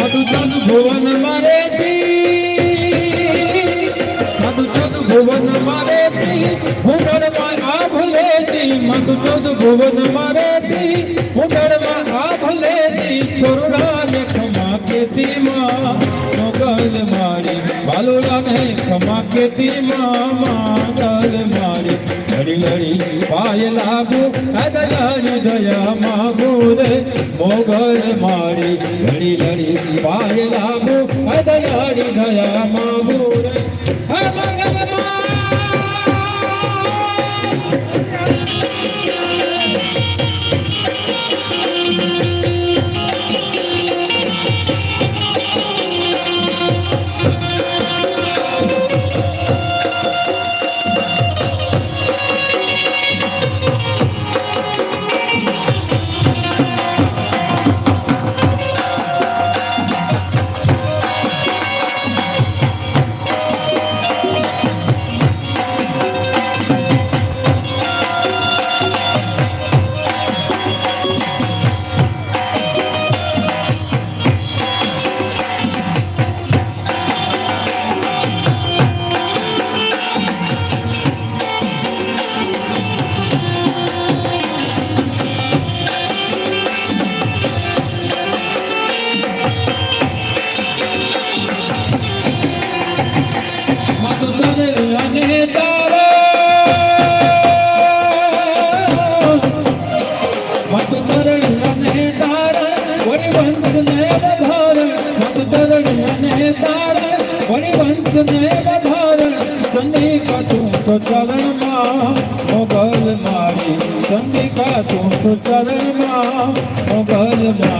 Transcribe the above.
મધુચંદ ભુવન મારે મધુચંદ ભુવન મારે ઉમરમાં આ ભલેતી મધુચંદ ભુવન મારે ઉમરમાં આ ભલેતી છોરડાને ખમા કેતી માં મોગલ મારી બાલુડાને ખમા કેતી માં મોગલ મારી લડી લડી પાય લાગુ દયાની દયા માગુ રે મોગલ મારી લડી લડી પાય લાગુ દયાની દયા માગુ રે चरण मोगल मारी चंडिका तू चरण मोगल मारी।